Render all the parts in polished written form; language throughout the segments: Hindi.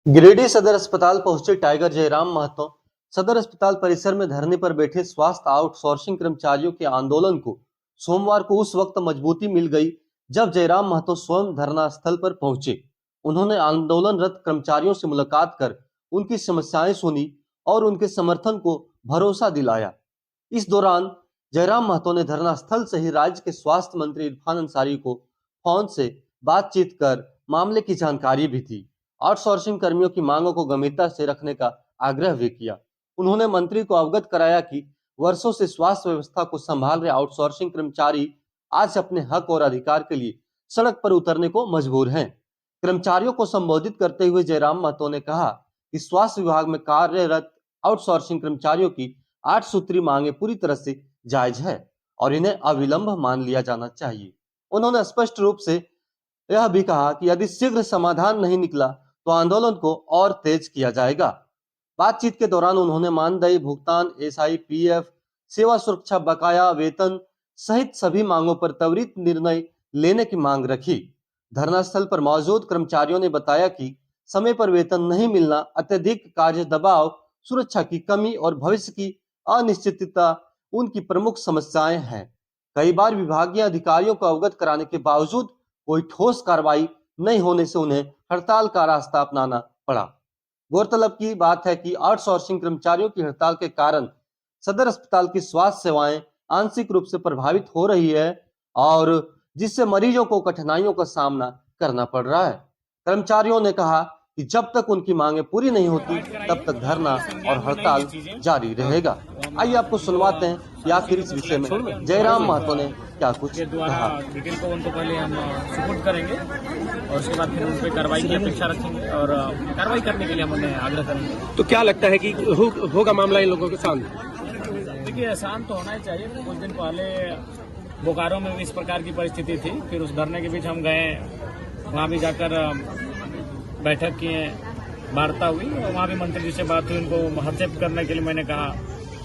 गिरिडीह सदर अस्पताल पहुंचे टाइगर जयराम महतो। सदर अस्पताल परिसर में धरने पर बैठे स्वास्थ्य आउटसोर्सिंग कर्मचारियों के आंदोलन को सोमवार को उस वक्त मजबूती मिल गई जब जयराम महतो स्वयं धरना स्थल पर पहुंचे। उन्होंने आंदोलनरत कर्मचारियों से मुलाकात कर उनकी समस्याएं सुनी और उनके समर्थन को भरोसा दिलाया। इस दौरान जयराम महतो ने धरना स्थल से ही राज्य के स्वास्थ्य मंत्री इरफान अंसारी को फोन से बातचीत कर मामले की जानकारी भी दी। आउटसोर्सिंग कर्मियों की मांगों को गंभीरता से रखने का आग्रह भी किया। उन्होंने मंत्री को अवगत कराया कि वर्षों से स्वास्थ्य व्यवस्था को संभाल रहे आउटसोर्सिंग कर्मचारी आज अपने हक और अधिकार के लिए सड़क पर उतरने को मजबूर हैं। कर्मचारियों को संबोधित करते हुए जयराम महतो ने कहा कि स्वास्थ्य विभाग में कार्यरत आउटसोर्सिंग कर्मचारियों की 8 सूत्री मांगे पूरी तरह से जायज है और इन्हें अविलंब मान लिया जाना चाहिए। उन्होंने स्पष्ट रूप से यह भी कहा कि यदि शीघ्र समाधान नहीं निकला तो आंदोलन को और तेज किया जाएगा। बातचीत के दौरान उन्होंने मानदेय भुगतान, SIPF, सेवा सुरक्षा बकाया, वेतन सहित सभी मांगों पर त्वरित निर्णय लेने की मांग रखी। धरना स्थल पर मौजूद कर्मचारियों ने बताया कि समय पर वेतन नहीं मिलना, अत्यधिक कार्य दबाव, सुरक्षा की कमी और भविष्य की अनिश्चितता उनकी प्रमुख समस्याएं हैं। कई बार विभागीय अधिकारियों को अवगत कराने के बावजूद कोई ठोस कार्रवाई नहीं होने से उन्हें हड़ताल का रास्ता अपनाना पड़ा। गौरतलब की बात है कि आउटसोर्सिंग कर्मचारियों की हड़ताल के कारण सदर अस्पताल की स्वास्थ्य सेवाएं आंशिक रूप से प्रभावित हो रही है और जिससे मरीजों को कठिनाइयों का सामना करना पड़ रहा है। कर्मचारियों ने कहा कि जब तक उनकी मांगें पूरी नहीं होती तब तक धरना और हड़ताल जारी रहेगा। आइए आपको सुनवाते हैं कि आखिर इस विषय में जयराम महतो ने क्या कुछ कहा। डिटेल को उनको पहले हम सुपुर्द करेंगे और उसके बाद फिर उन पर कार्रवाई की अपेक्षा रखेंगे और कार्रवाई करने के लिए हम उन्हें आग्रह करेंगे। तो क्या लगता है कि होगा मामला इन लोगों के सामने? देखिए, शांत तो होना ही चाहिए। कुछ दिन पहले बोकारो में भी इस प्रकार की परिस्थिति थी, फिर उस धरने के बीच हम गए, वहाँ भी जाकर बैठक किए, वार्ता हुई और वहाँ भी मंत्री जी से बात हुई। उनको हस्तक्षेप करने के लिए मैंने कहा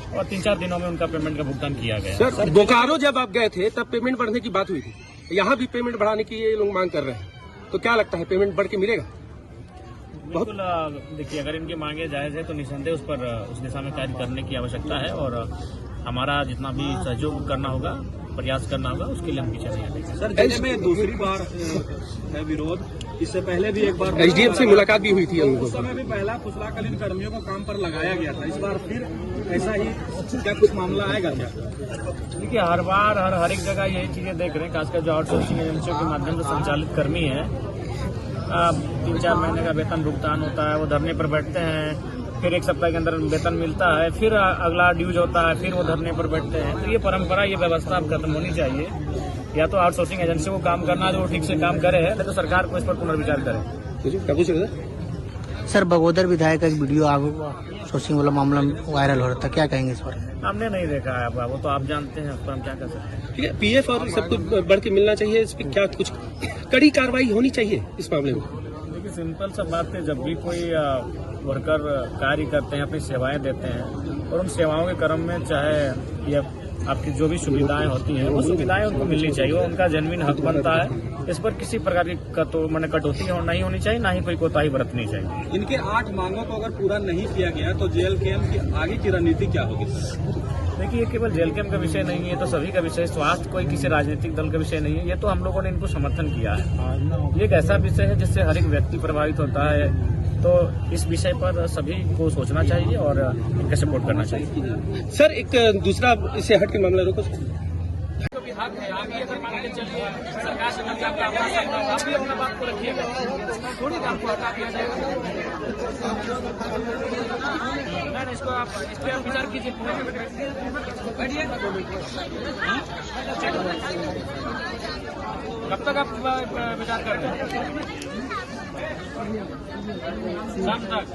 और 3-4 दिनों में उनका पेमेंट का भुगतान किया गया। सर, बोकारो जब आप गए थे तब पेमेंट बढ़ने की बात हुई थी, यहाँ भी पेमेंट बढ़ाने की ये लोग मांग कर रहे हैं, तो क्या लगता है पेमेंट बढ़ के मिलेगा? बिल्कुल। देखिए, अगर इनकी मांगे जायज है तो निसंदेह उस पर उस दिशा में कार्य करने की आवश्यकता है और हमारा जितना भी सहयोग करना होगा, प्रयास करना होगा, उसके लिए हम पीछे नहीं हटेंगे। सर, जिले में दूसरी बार है विरोध, इससे पहले भी एक बार SDM से मुलाकात भी हुई थी। उस समय भी पहला कुशलाकालीन कर्मियों को काम पर लगाया गया था, इस बार फिर ऐसा ही क्या कुछ मामला आएगा क्या? देखिए, हर बार हर एक जगह यही चीजें देख रहे हैं, खासकर जो आउटसोर्सिंग एजेंसियों के माध्यम से संचालित कर्मी है। 3-4 महीने का वेतन भुगतान होता है, वो धरने पर बैठते हैं, फिर 1 सप्ताह के अंदर वेतन मिलता है, फिर अगला ड्यूज होता है, फिर वो धरने पर बैठते हैं। तो ये परंपरा, ये व्यवस्था अब खत्म होनी चाहिए। या तो आउटसोर्सिंग एजेंसी को काम करना जो ठीक से काम करे है, नहीं तो सरकार को इस पर पुनर्विचार करे। सर, बगोदर विधायक का एक वीडियो आउटसोर्सिंग वाला मामला वायरल हो रहा था, क्या कहेंगे इस पर? हमने नहीं देखा है, वो तो आप जानते हैं, उस पर हम क्या कर सकते हैं। ठीक है, PF और सब कुछ बढ़ के मिलना चाहिए, इस पर क्या कुछ कड़ी कार्रवाई होनी चाहिए इस मामले में? देखिए, सिंपल सा बात है, जब भी कोई वर्कर कार्य करते हैं, अपनी सेवाएं देते हैं और उन सेवाओं के क्रम में चाहे ये आपकी जो भी सुविधाएं होती हैं, वो सुविधाएं उनको मिलनी चाहिए, वो उनका जेन्युइन हक बनता है। इस पर किसी प्रकार की कटौती नहीं होनी चाहिए, ना ही कोई कोताही बरतनी चाहिए। इनके 8 मांगों को अगर पूरा नहीं किया गया तो जेल कैंप की आगे की रणनीति क्या होगी? देखिए, ये केवल जेल कैंप का विषय नहीं है, तो सभी का विषय। स्वास्थ्य कोई किसी राजनीतिक दल का विषय नहीं है, ये तो हम लोगों ने इनको समर्थन किया है। ये एक ऐसा विषय है जिससे हर एक व्यक्ति प्रभावित होता है, तो इस विषय पर सभी को सोचना चाहिए और इनका सपोर्ट करना चाहिए। सर, एक दूसरा इससे हट के मामला रोको। जो भी हक है, आप ये अगर मान के चलिए, सरकार से मतलब आपका अपना सही होगा, आप भी अपना बात को रखिएगा, थोड़ी आपको हटा दिया जाएगा। नहीं, इसको आप इस पर विचार कीजिए, बैठिए। कब तक आप विचार करते हैं? शाम तक।